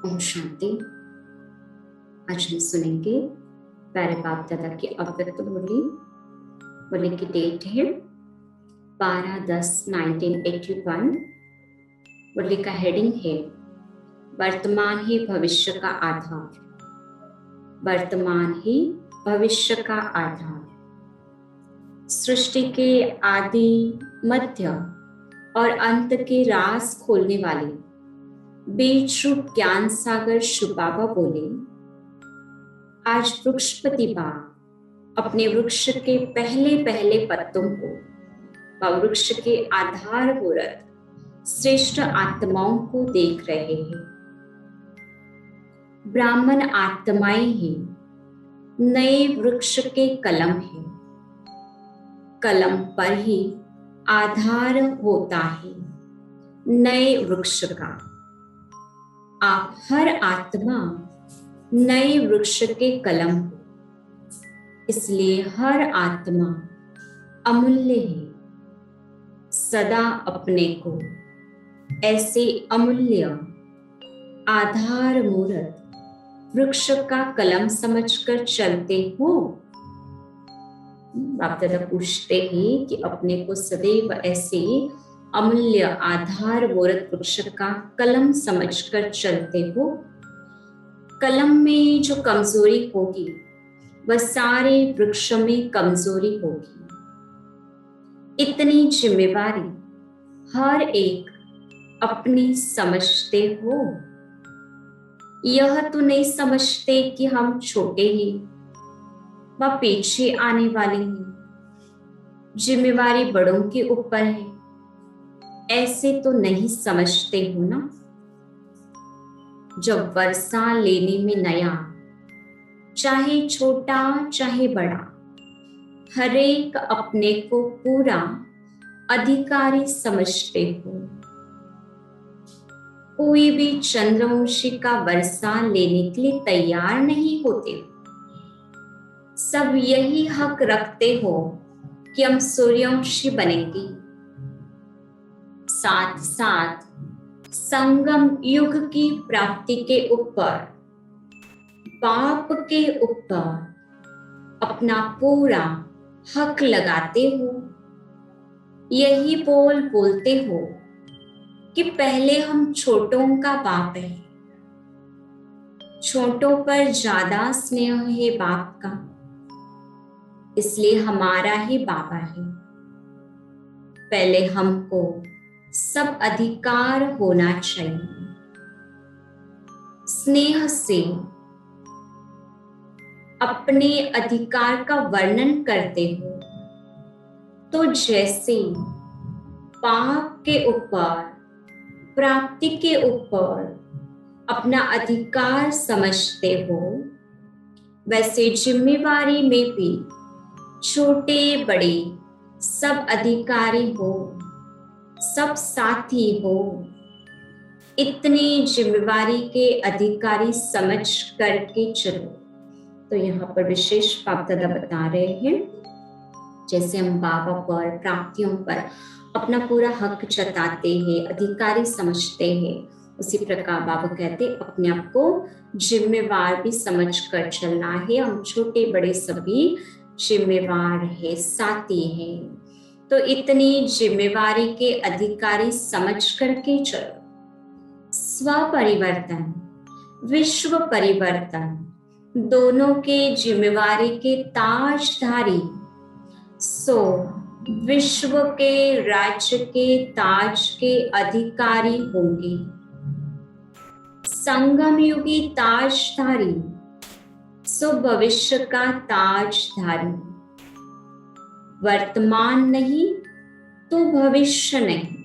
ओम शांति। आज हम सुनेंगे प्यारे बाप दादा की अव्यक्त मुरली की डेट है 12/10/1981। मुरली का हेडिंग है वर्तमान ही भविष्य का आधार। वर्तमान ही भविष्य का आधार। सृष्टि के आदि, मध्य और अंत के राज खोलने वाले बीज रूप ज्ञान सागर शिव बाबा बोले, आज वृक्षपति बाप अपने वृक्ष के पहले पहले पत्तों को व वृक्ष के आधारभूत श्रेष्ठ आत्माओं को देख रहे हैं। ब्राह्मण आत्माएं ही नए वृक्ष के कलम है। कलम पर ही आधार होता है नए वृक्ष का। आप हर आत्मा नए वृक्ष के कलम हो, इसलिए हर आत्मा अमूल्य है। सदा अपने को ऐसे अमूल्य आधार मूर्त वृक्ष का कलम समझकर चलते हो। बाप दादा पूछते हैं कि अपने को सदैव ऐसे अमूल्य आधार मूर्त वृक्ष का कलम समझकर चलते हो। कलम में जो कमजोरी होगी वह सारे वृक्ष में कमजोरी होगी। इतनी जिम्मेवारी हर एक अपनी समझते हो। यह तो नहीं समझते कि हम छोटे ही व पीछे आने वाले हैं, जिम्मेवारी बड़ों के ऊपर है, ऐसे तो नहीं समझते हो ना। जब वर्षा लेने में नया, चाहे छोटा चाहे बड़ा, हरेक अपने को पूरा अधिकारी समझते हो। कोई भी चंद्रवंशी का वर्षा लेने के लिए तैयार नहीं होते। सब यही हक रखते हो कि हम सूर्यवंशी बनेंगे। साथ साथ संगम युग की प्राप्ति के ऊपर, बाप के ऊपर अपना पूरा हक लगाते हो। यही बोलते हो कि पहले हम छोटों का बाप है, छोटों पर ज्यादा स्नेह है बाप का, इसलिए हमारा ही बाबा है। पहले हमको सब अधिकार होना चाहिए। स्नेह से अपने अधिकार का वर्णन करते हो तो जैसे पाप के ऊपर, प्राप्ति के ऊपर अपना अधिकार समझते हो, वैसे जिम्मेवारी में भी छोटे बड़े सब अधिकारी हो, सब साथी हो। इतनी जिम्मेवारी के अधिकारी समझ करके चलो। तो यहाँ पर विशेष बाप दादा बता रहे हैं, जैसे हम बाबा पर, प्राप्तियों पर अपना पूरा हक जताते हैं, अधिकारी समझते हैं, उसी प्रकार बाबा कहते अपने आप को जिम्मेवार भी समझ कर चलना है। हम छोटे बड़े सभी जिम्मेवार है, साथी है। तो इतनी जिम्मेवारी के अधिकारी समझ करके चलो। स्व परिवर्तन, विश्व परिवर्तन, दोनों के जिम्मेवारी के ताजधारी, सो विश्व के राज्य के ताज के अधिकारी होंगे। संगम युगी ताजधारी, सो भविष्य का ताजधारी। वर्तमान नहीं तो भविष्य नहीं,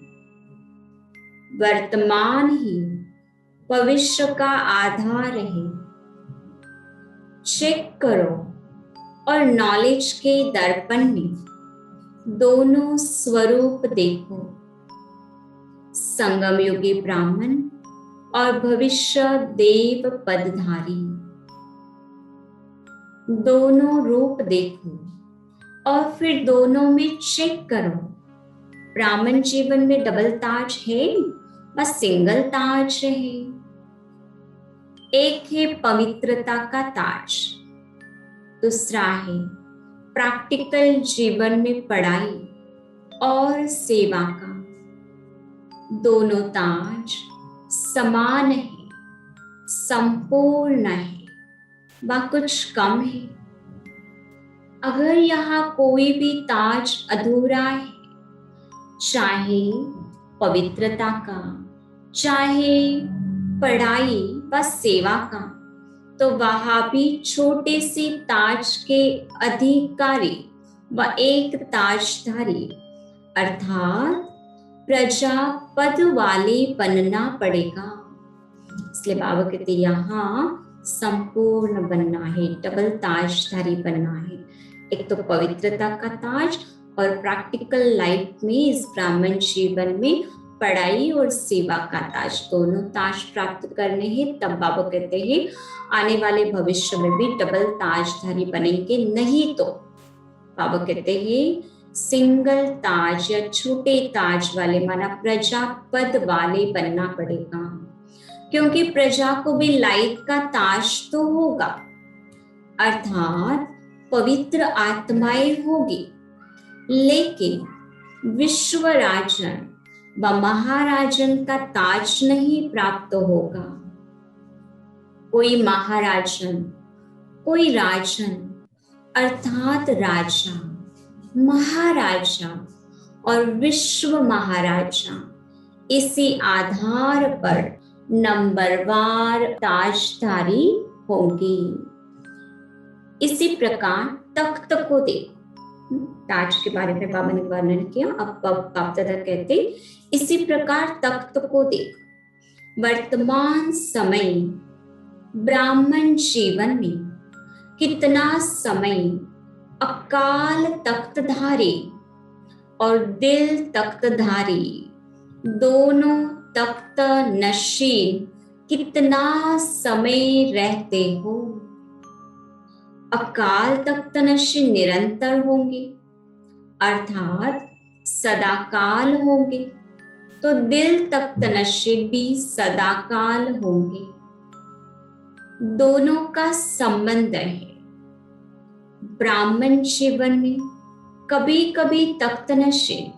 वर्तमान ही भविष्य का आधार है। चेक करो और नॉलेज के दर्पण में दोनों स्वरूप देखो। संगम युगी ब्राह्मण और भविष्य देव पदधारी, दोनों रूप देखो और फिर दोनों में चेक करो। ब्राह्मण जीवन में डबल ताज है बस सिंगल ताज है। एक है पवित्रता का ताज, दूसरा है प्रैक्टिकल जीवन में पढ़ाई और सेवा का। दोनों ताज समान है, संपूर्ण है, व कुछ कम है। अगर यहाँ कोई भी ताज अधूरा है, चाहे पवित्रता का, चाहे पढ़ाई व सेवा का, तो वहां भी छोटे से ताज के अधिकारी व एक ताजधारी अर्थात प्रजा पद वाले बनना पड़ेगा। इसलिए बाबा कहते यहाँ संपूर्ण बनना है, डबल ताजधारी बनना है। एक तो पवित्रता का ताज और प्रैक्टिकल लाइफ में, इस ब्राह्मण जीवन में पढ़ाई और सेवा का ताज, दोनों ताज प्राप्त करने हैं। तब बाबा कहते हैं आने वाले भविष्य में भी डबल ताजधारी बनेंगे, नहीं तो बाबा कहते हैं सिंगल ताज या छोटे ताज वाले, माना प्रजा पद वाले बनना पड़ेगा। क्योंकि प्रजा को भी लाइट का ताज तो होगा, अर्थात पवित्र आत्माएं होगी, लेकिन विश्व राजन व महाराजन का ताज नहीं प्राप्त होगा। कोई महाराजन, कोई राजन अर्थात राजा, महाराजा और विश्व महाराजा, इसी आधार पर नंबरवार ताजधारी होंगी। इसी प्रकार तख्त को देखो, ताज के बारे में बाबा ने वर्णन किया। अब बाप दादा कहते इसी प्रकार तख्त को देखो। वर्तमान समय ब्राह्मण जीवन में कितना समय अकाल तख्तधारी और दिल तख्तधारी दोनों तख्त नशीन कितना समय रहते हो। अकाल तख्त नशीन निरंतर होंगे, अर्थात सदाकाल होंगे, तो दिल तख्त नशीन भी सदाकाल होंगे। दोनों का संबंध है। ब्राह्मण जीवन में कभी कभी तख्त नशीन,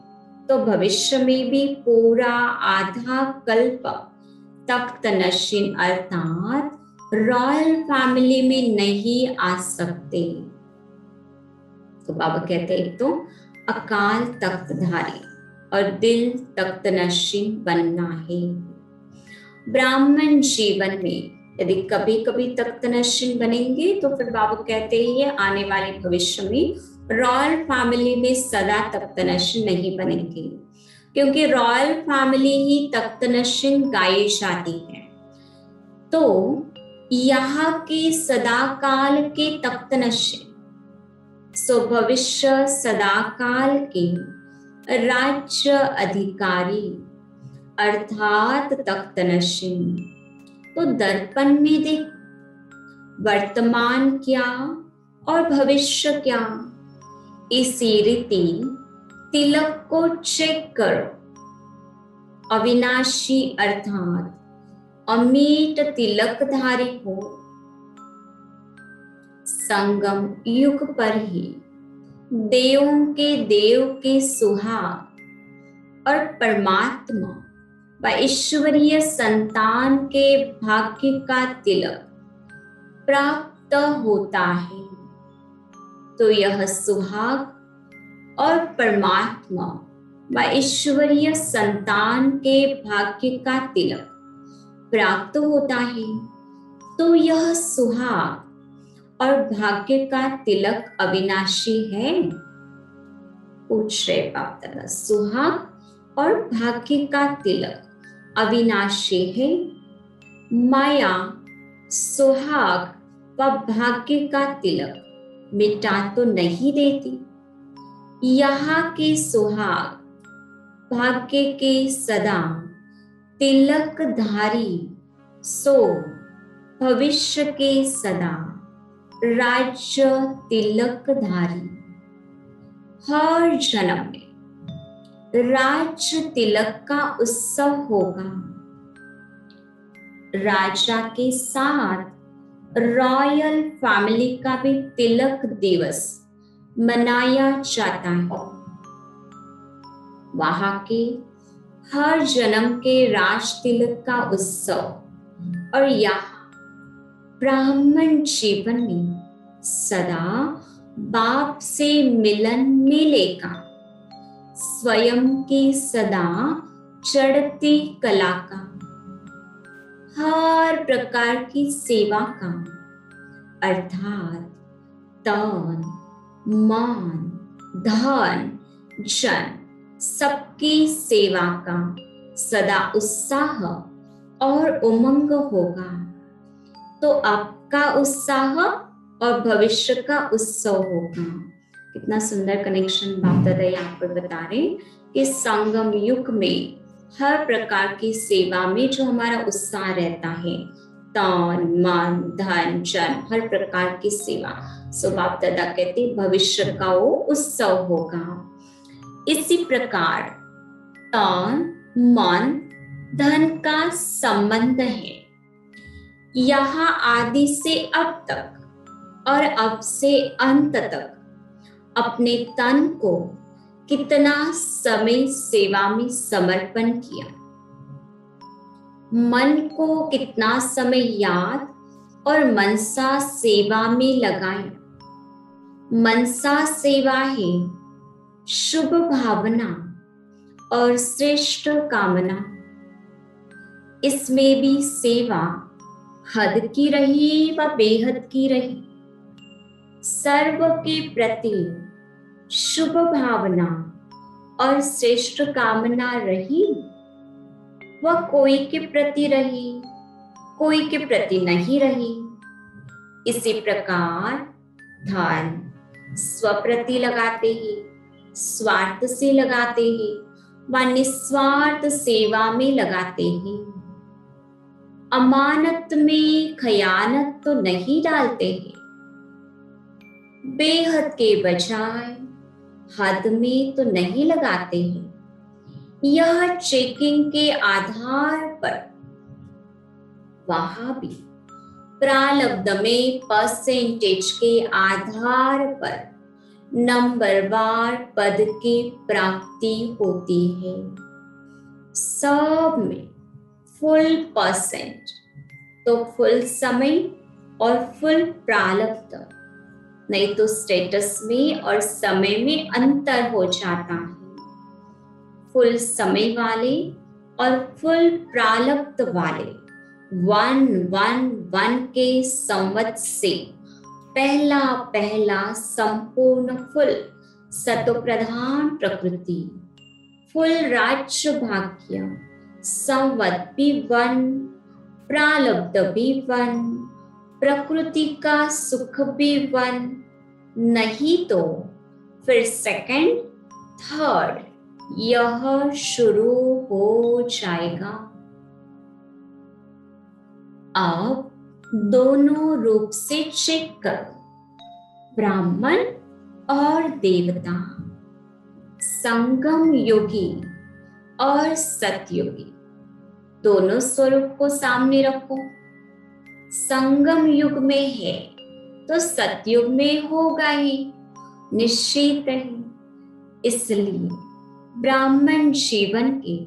तो भविष्य में भी पूरा आधा कल्प तख्त नशीन अर्थात रॉयल फैमिली में नहीं आ सकते। तो बाबा कहते हैं तो अकाल तख्तधारी और दिल तख्त नशीन बनना है। ब्राह्मण जीवन में यदि कभी कभी तख्त नशीन बनेंगे, तो फिर बाबा कहते हैं ये आने वाले भविष्य में रॉयल फैमिली में सदा तख्त नशीन नहीं बनेंगे, क्योंकि रॉयल फैमिली ही तख्त नशीन गाई जाती है। तो यहाँ के सदाकाल के तख्त नशीन, सो भविष्य सदाकाल के राज्य अधिकारी अर्थात तख्त नशीन। तो दर्पण में देख, वर्तमान क्या और भविष्य क्या, इसी रीति तिलक को चेक करो। अविनाशी अर्थात अमीट तिलकधारी हो। संगम युग पर ही देवों के देव के सुहाग और परमात्मा व ईश्वरीय संतान के भाग्य का तिलक प्राप्त होता है। तो यह सुहाग और परमात्मा व ईश्वरीय संतान के भाग्य का तिलक प्राप्त होता है। तो यह सुहाग और भाग्य का तिलक अविनाशी है। पूछ रहे बाप दादा, सुहाग और भाग्य का तिलक अविनाशी है। माया सुहाग व भाग्य का तिलक मिटा तो नहीं देती। यहाँ के सुहाग भाग्य के सदा तिलकधारी, सो भविष्य के सदा राज्य तिलकधारी। हर जन्म में राज्य तिलक का उत्सव होगा। राजा के साथ रॉयल फैमिली का भी तिलक दिवस मनाया जाता है। वहां के हर जन्म के राज तिलक का उत्सव और यहाँ ब्राह्मण जीवन में सदा बाप से मिलन मिलेगा। स्वयं की सदा चढ़ती कला का, हर प्रकार की सेवा का अर्थात तन मन धन जन सबकी सेवा का सदा उत्साह और उमंग होगा। तो आपका उत्साह और भविष्य का उत्सव होगा। कितना सुंदर कनेक्शन बाप दादा यहाँ पर बता रहे हैं कि संगम युग में हर प्रकार की सेवा में जो हमारा उत्साह रहता है, तन मन धन जन हर प्रकार की सेवा, सो बाप दादा कहते भविष्य का वो उत्सव होगा। इसी प्रकार तन मन धन का संबंध है। यहाँ आदि से अब तक और अब से अंत तक अपने तन को कितना समय सेवा में समर्पण किया, मन को कितना समय याद और मनसा सेवा में लगाया। मनसा सेवा है शुभ भावना और श्रेष्ठ कामना। इसमें भी सेवा हद की रही व बेहद की रही, सर्व के प्रति शुभ भावना और श्रेष्ठ कामना रही, वह कोई के प्रति रही, कोई के प्रति नहीं रही। इसी प्रकार धन स्वप्रति लगाते ही, स्वार्थ से लगाते ही व निस्वार्थ सेवा में लगाते ही, अमानत में खयानत तो नहीं डालते हैं, बेहद के बजाय हद में तो नहीं लगाते हैं। यह चेकिंग के आधार पर वहां भी प्रारब्ध में परसेंटेज के आधार पर नंबरवार पद की प्राप्ति होती है। सब में फुल परसेंट तो फुल समय और फुल प्रारब्ध, नहीं तो स्टेटस में और समय में अंतर हो जाता है। फुल समय वाले और फुल प्रारब्ध वाले 111 के संवत से पहला संपूर्ण फुल सतो प्रधान प्रकृति, फुल राज्य भाग्य, संवत भी 1, प्रारब्ध भी 1, प्रकृति का सुख भी 1, नहीं तो फिर सेकंड थर्ड यह शुरू हो जाएगा। अब दोनों रूप से चेक करो, ब्राह्मण और देवता, संगम योगी और सतयोगी, दोनों स्वरूप को सामने रखो। संगम युग में है तो सतयुग में होगा ही, निश्चित है। इसलिए ब्राह्मण जीवन के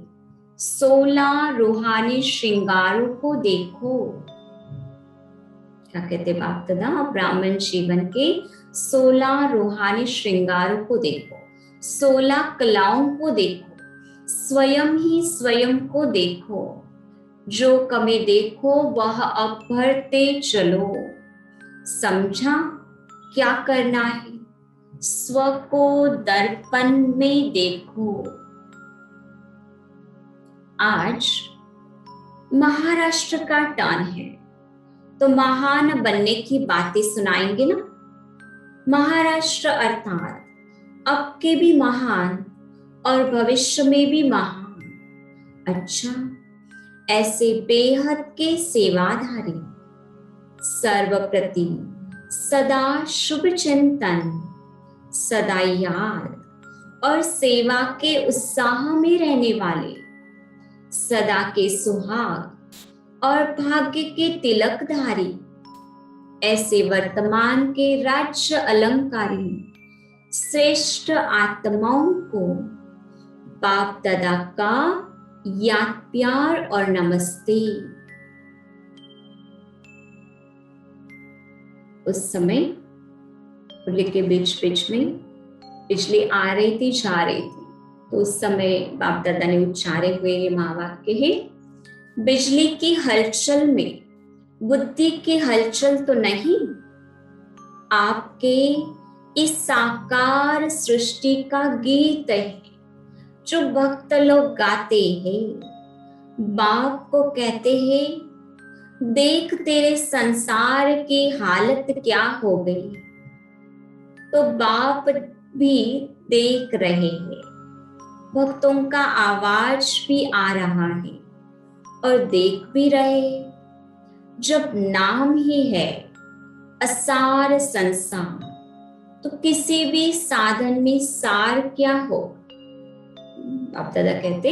16 रूहानी श्रृंगारों को देखो। क्या कहते बाप दादा? ब्राह्मण जीवन के 16 रूहानी श्रृंगारों को देखो, 16 कलाओं को देखो, स्वयं ही स्वयं को देखो। जो कमी देखो वह अब भरते चलो। समझा क्या करना है? स्व को दर्पण में देखो। आज महाराष्ट्र का टर्न है तो महान बनने की बातें सुनाएंगे ना। महाराष्ट्र अर्थात अब के भी महान और भविष्य में भी महान। अच्छा, ऐसे बेहद के सेवाधारी, सर्वप्रति सदा शुभ चिंतन, सदा याद और सेवा के उत्साह में रहने वाले, सदा के सुहाग और भाग्य के तिलकधारी ऐसे वर्तमान के राज्य अलंकारी श्रेष्ठ आत्माओं को बाप दादा का याद प्यार और नमस्ते। उस समय मुरली के बीच बीच में बिजली आ रही थी, जा रही थी, तो उस समय बाप दादा ने उच्चारे हुए ये महावाक्य है, बिजली की हलचल में बुद्धि की हलचल तो नहीं, आपके इस साकार सृष्टि का गीत है जो भक्त लोग गाते हैं। बाप को कहते हैं, देख तेरे संसार की हालत क्या हो गई। तो बाप भी देख रहे हैं, भक्तों का आवाज भी आ रहा है और देख भी रहे। जब नाम ही है असार संसार, तो किसी भी साधन में सार क्या हो। आप दादा कहते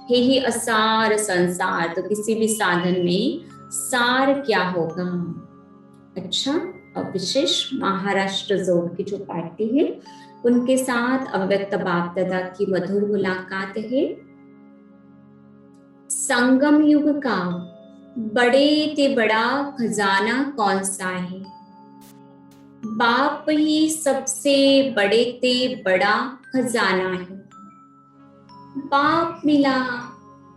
हे ही असार संसार, तो किसी भी साधन में सार क्या होगा। अच्छा, अब विशेष महाराष्ट्र जोन की जो पार्टी है उनके साथ अव्यक्त बाप दादा की मधुर मुलाकात है। संगम युग का बड़े ते बड़ा खजाना कौन सा है। बाप ही सबसे बड़े ते बड़ा खजाना है। बाप मिला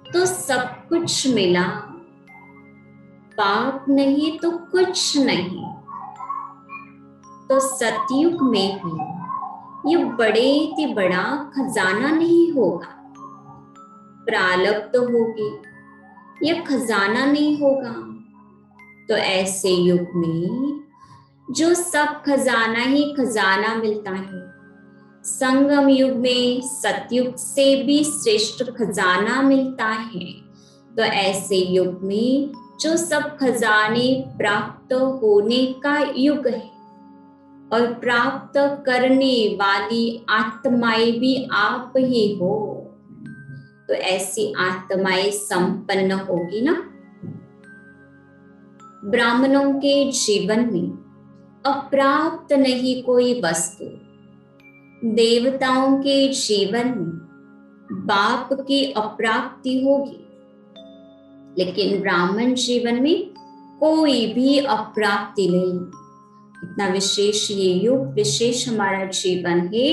तो सब कुछ मिला, बाप नहीं तो कुछ नहीं। तो सतयुग में भी ये बड़े ते बड़ा खजाना नहीं होगा, प्रारब्ध तो होगी, यह खजाना नहीं होगा। तो ऐसे युग में जो सब खजाना ही खजाना मिलता है, संगम युग में सतयुग से भी श्रेष्ठ खजाना मिलता है। तो ऐसे युग में जो सब खजाने प्राप्त होने का युग है और प्राप्त करने वाली आत्माएं भी आप ही हो। तो ऐसी आत्माएं संपन्न होगी ना। ब्राह्मणों के जीवन में अप्राप्त नहीं कोई वस्तु, देवताओं के जीवन में बाप की अप्राप्ति होगी, लेकिन ब्राह्मण जीवन में कोई भी अप्राप्ति नहीं। इतना विशेष ये युग, विशेष हमारा जीवन है।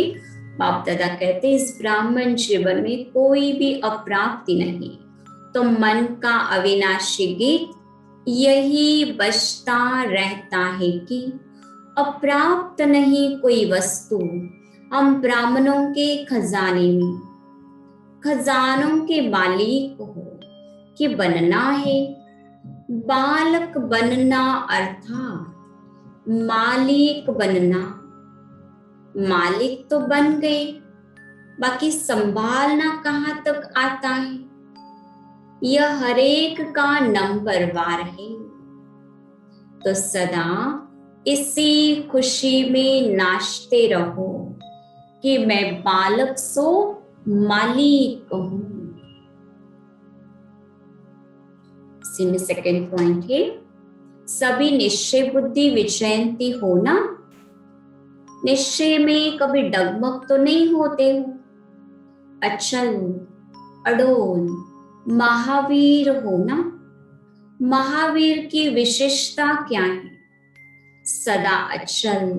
बाप दादा कहते इस ब्राह्मण जीवन में कोई भी अप्राप्ति नहीं। तो मन का अविनाशी गीत यही बजता रहता है कि अप्राप्त नहीं कोई वस्तु। हम ब्राह्मणों के खजाने में खजानों के मालिक हो कि बनना है। बालक बनना अर्थात मालिक बनना। मालिक तो बन गए, बाकी संभालना कहाँ तक आता है, यह हरेक का नंबरवार है। तो सदा इसी खुशी में नाचते रहो कि मैं बालक सो मालिक हूं। इसी में सेकेंड पॉइंट है, सभी निश्चय बुद्धि विजयंती होना। निश्चय में कभी डगमग तो नहीं होते हो, अचल अडोल महावीर होना। महावीर की विशेषता क्या है, सदा अचल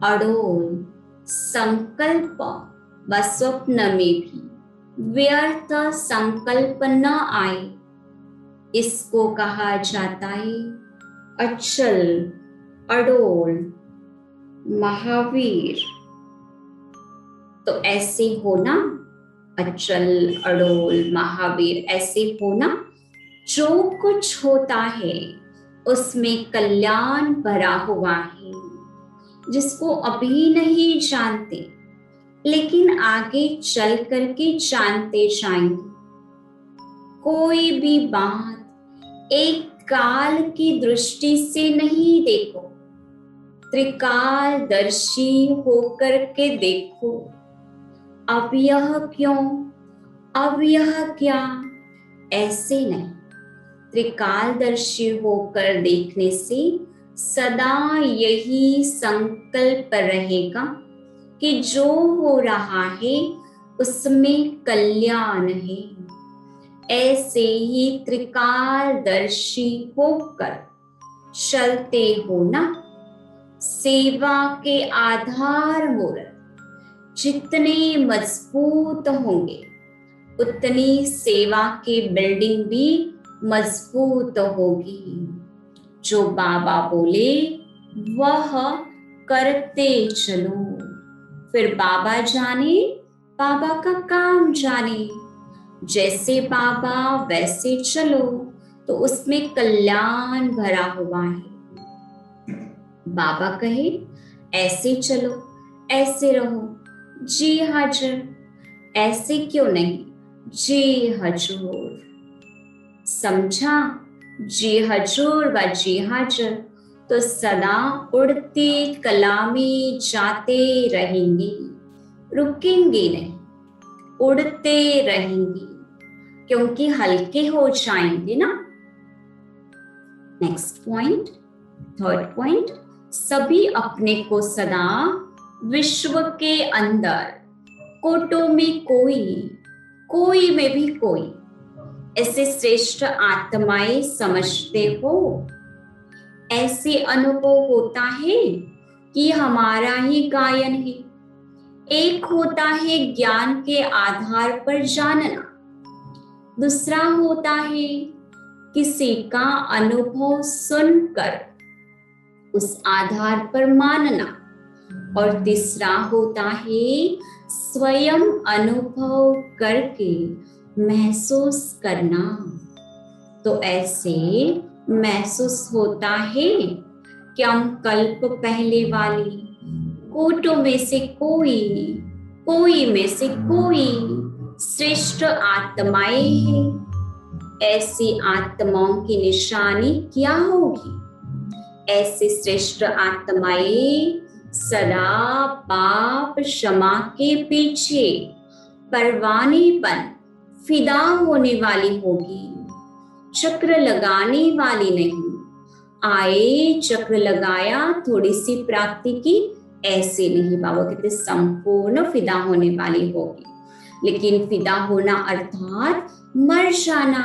अडोल, संकल्प व स्वप्न में भी व्यर्थ संकल्प न आए, इसको कहा जाता है अचल अडोल महावीर। तो ऐसे होना, अचल अडोल महावीर, ऐसे होना जो कुछ होता है उसमें कल्याण भरा हुआ है, जिसको अभी नहीं जानते लेकिन आगे चल करके जानते जाएंगे। कोई भी बात एक काल की दृष्टि से नहीं देखो, त्रिकालदर्शी होकर के देखो। अब यह क्यों, अब यह क्या, ऐसे नहीं। त्रिकालदर्शी होकर देखने से सदा यही संकल्प रहेगा कि जो हो रहा है उसमें कल्याण है। ऐसे ही त्रिकालदर्शी होकर चलते हो ना, सेवा के आधार मूर्त जितने मजबूत होंगे उतनी सेवा की बिल्डिंग भी मजबूत होगी। जो बाबा बोले वह करते चलो, फिर बाबा जाने, बाबा का काम जाने। जैसे बाबा वैसे चलो तो उसमें कल्याण भरा हुआ है। बाबा कहे ऐसे चलो, ऐसे रहो, जी हाजिर, ऐसे क्यों नहीं, जी हजूर। समझा? जी हजूर व जी हाजिर तो सदा उड़ती कला में जाते रहेंगे, रुकेंगे नहीं, उड़ते रहेंगे, क्योंकि हल्के हो जाएंगे ना। नेक्स्ट पॉइंट, थर्ड पॉइंट, सभी अपने को सदा विश्व के अंदर कोटों में कोई, कोई में भी कोई ऐसे श्रेष्ठ आत्माएं समझते हो। ऐसे अनुभव होता है कि हमारा ही गायन है। एक होता है ज्ञान के आधार पर जानना, दूसरा होता है किसी का अनुभव सुनकर उस आधार पर मानना, और तीसरा होता है स्वयं अनुभव करके महसूस करना। तो ऐसे महसूस होता है कि हम कल्प पहले वाली कोटों में से कोई, कोई में से कोई श्रेष्ठ आत्माएं हैं। ऐसी आत्माओं की निशानी क्या होगी? ऐसी श्रेष्ठ आत्माएं सदा पाप क्षमा के पीछे परवानेपन फिदा होने वाली होगी, चक्र लगाने वाली नहीं। आए चक्र लगाया, थोड़ी सी प्राप्ति की, ऐसे नहीं। बाबा कहते संपूर्ण फिदा होने वाली होगी। लेकिन फिदा होना अर्थात मर जाना।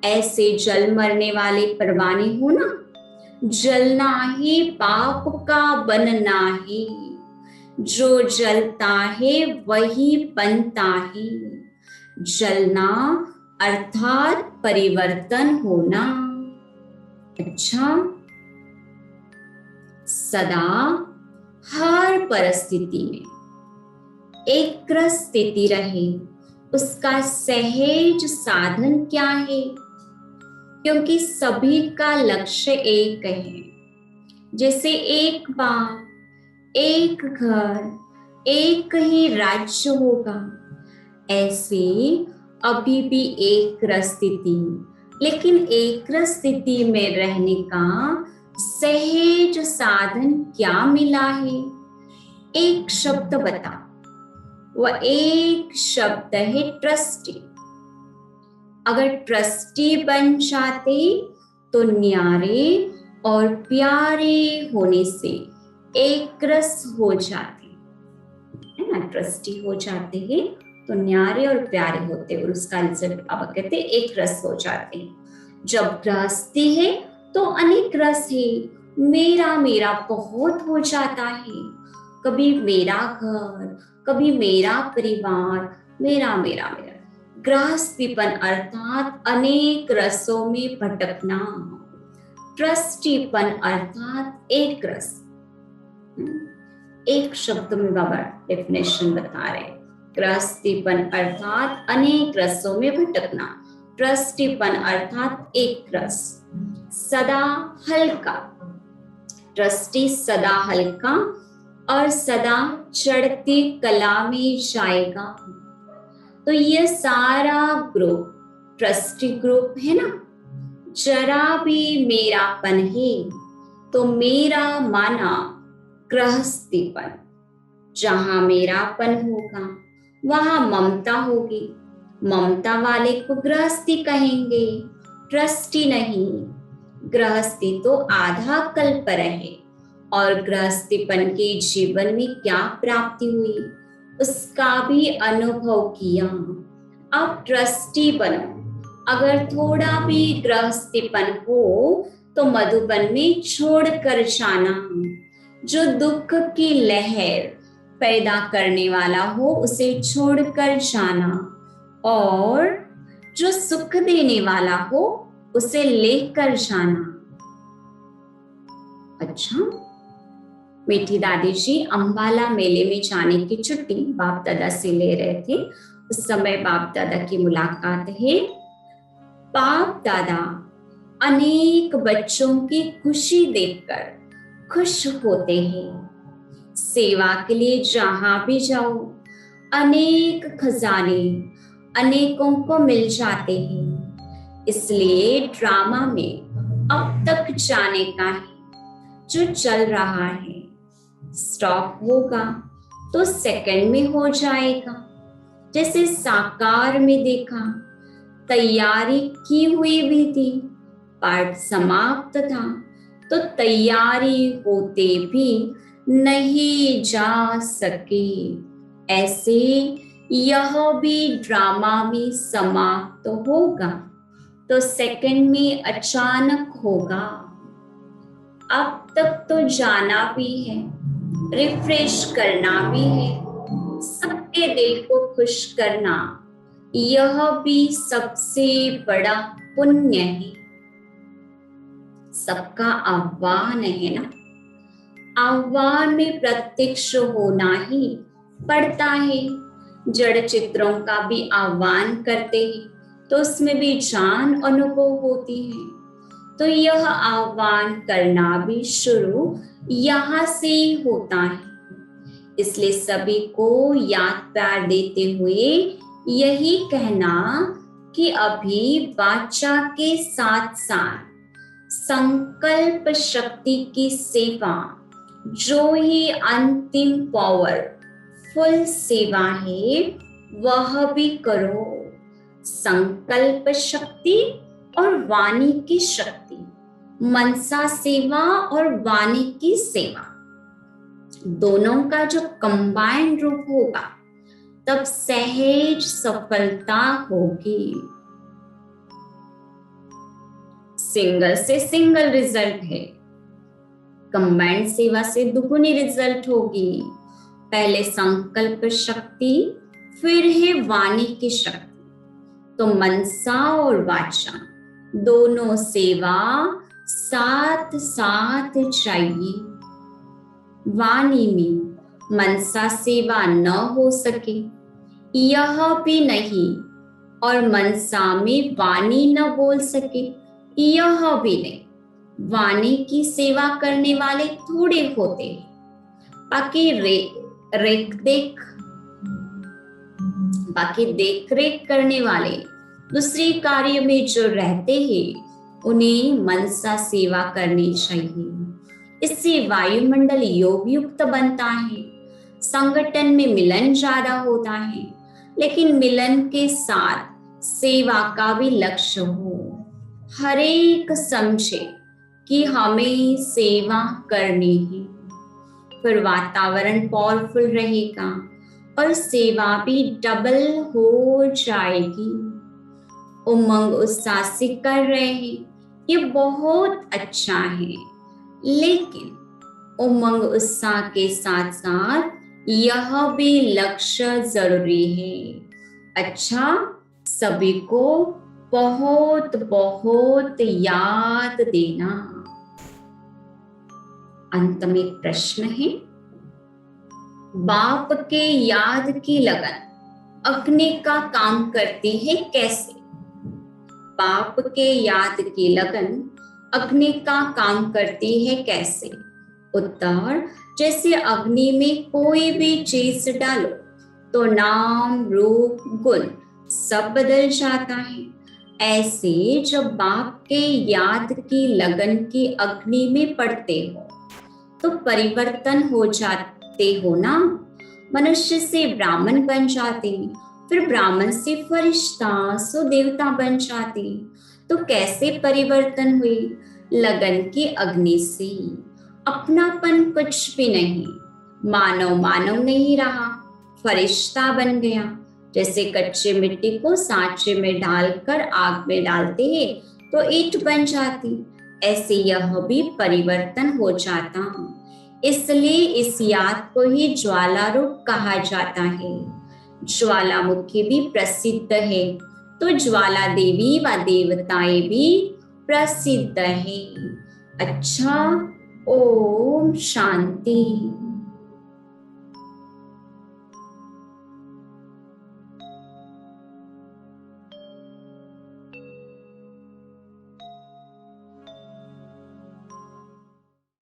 ऐसे जल मरने वाले परवाने हो ना, जलना ही पाप का बनना ही। जो जलता है वही बनता है। जलना अर्थात परिवर्तन होना। अच्छा, सदा हर परिस्थिति में एक स्थिति रहे, उसका सहज साधन क्या है? क्योंकि सभी का लक्ष्य एक है। जैसे एक बाप, एक घर, एक ही राज्य होगा, ऐसे अभी भी एक स्थिति, लेकिन एक स्थिति में रहने का सहज साधन क्या मिला है? एक शब्द बता, वह एक शब्द है ट्रस्टी। अगर ट्रस्टी बन जाते तो न्यारे और प्यारे होने से एक रस हो जाते, है ना। ट्रस्टी हो जाते हैं तो न्यारे और प्यारे होते, और उसका रिजल्ट अब कहते एक रस हो जाते हैं। जब गृहस्थी है तो अनेक रस है, मेरा मेरा बहुत हो जाता है। कभी मेरा घर, कभी मेरा परिवार, मेरा मेरा मेरा। गृहस्थीपन अर्थात अनेक रसों में भटकना। ट्रस्टीपन अर्थात एक रस। एक शब्द में बाबा डेफिनेशन बता रहे। गृहस्थीपन अर्थात अनेक रसों में भटकना, ट्रस्टीपन अर्थात एक रस। सदा हल्का, ट्रस्टी सदा हल्का और सदा चढ़ती कला में जाएगा। तो ये सारा ग्रुप ट्रस्टी ग्रुप है ना। जरा भी मेरापन है तो मेरा माना गृहस्थीपन। जहां मेरापन होगा वहां ममता होगी, ममता वाले को गृहस्थी कहेंगे। ट्रस्टी नहीं, गृहस्थी तो आधा कल्प रहे और गृहस्थीपन के जीवन में क्या प्राप्ति हुई उसका भी अनुभव किया। अब ट्रस्टी बनो। अगर थोड़ा भी गृहस्थीपन हो तो मधुबन में छोड़ कर जाना। जो दुख की लहर पैदा करने वाला हो उसे छोड़ कर जाना और जो सुख देने वाला हो उसे लेकर जाना। अच्छा, मीठी दादी जी अंबाला मेले में जाने की छुट्टी बाप दादा से ले रहे थे। उस समय बाप दादा की मुलाकात है। बाप दादा अनेक बच्चों की खुशी देखकर खुश होते हैं। सेवा के लिए जहां भी जाओ अनेक खजाने अनेकों को मिल जाते हैं। इसलिए ड्रामा में अब तक जाने का है जो चल रहा है। स्टॉप होगा तो सेकंड में हो जाएगा। जैसे साकार में देखा, तैयारी की हुई भी थी, पाठ समाप्त था तो तैयारी होते भी नहीं जा सके। ऐसे यह भी ड्रामा में समाप्त होगा तो सेकंड में अचानक होगा। अब तक तो जाना भी है, रिफ्रेश करना भी है, सबके दिल को खुश करना, यह भी सबसे बड़ा पुण्य है। सबका आह्वान है ना, आह्वान में प्रत्यक्ष होना ही पड़ता है। जड़ चित्रों का भी आह्वान करते हैं तो उसमें भी जान अनुभव होती है। तो यह आह्वान करना भी शुरू यहाँ से ही होता है। इसलिए सभी को याद प्यार देते हुए यही कहना कि अभी वाचा के साथ साथ संकल्प शक्ति की सेवा, जो ही अंतिम पावरफुल सेवा है, वह भी करो। संकल्प शक्ति और वाणी की शक्ति, मनसा सेवा और वाणी की सेवा, दोनों का जो कंबाइंड रूप होगा तब सहज सफलता होगी। सिंगल से सिंगल रिजल्ट है, कंबाइंड सेवा से दुगुनी रिजल्ट होगी। पहले संकल्प शक्ति, फिर है वाणी की शक्ति। तो मनसा और वाचा दोनों सेवा साथ साथ चाहिए। वाणी में मनसा सेवा न हो सके यह भी नहीं, और मनसा में वाणी न बोल सके यह भी नहीं। वाणी की सेवा करने वाले थोड़े होते हैं, बाकी देख रेख करने वाले दूसरे कार्य में जो रहते हैं उन्हें मनसा सेवा करनी चाहिए। इससे वायुमंडल योग युक्त बनता है, संगठन में मिलन ज्यादा होता है, लेकिन मिलन के साथ सेवा का भी लक्ष्य हो। हर एक समझे कि हमें सेवा करनी है, फिर वातावरण पावरफुल रहेगा और सेवा भी डबल हो जाएगी। उमंग उत्साह से कर रहे हैं, ये बहुत अच्छा है, लेकिन उमंग उत्साह के साथ साथ यह भी लक्ष्य जरूरी है। अच्छा, सभी को बहुत बहुत याद देना। अंत में प्रश्न है, बाप के याद की लगन अग्नि का काम करती है कैसे? बाप के याद की लगन अग्नि का काम करती है कैसे? उत्तर, जैसे अग्नि में कोई भी चीज डालो तो नाम रूप गुण सब बदल जाता है। ऐसे जब बाप के याद की लगन की अग्नि में पड़ते हो तो परिवर्तन हो जाते हो ना। मनुष्य से ब्राह्मण बन जाते, फिर ब्राह्मण से फरिश्ता सो देवता बन जाते। तो कैसे परिवर्तन हुई? लगन की अग्नि से। अपनापन कुछ भी नहीं, मानव मानव नहीं रहा, फरिश्ता बन गया। जैसे कच्चे मिट्टी को सांचे में डालकर आग में डालते हैं तो ईंट बन जाती, ऐसे यह भी परिवर्तन हो जाता। इसलिए इस याद को ही ज्वाला रूप कहा जाता है। ज्वालामुखी भी प्रसिद्ध है, तो ज्वाला देवी व देवताएं भी प्रसिद्ध है। अच्छा, ओम शांति।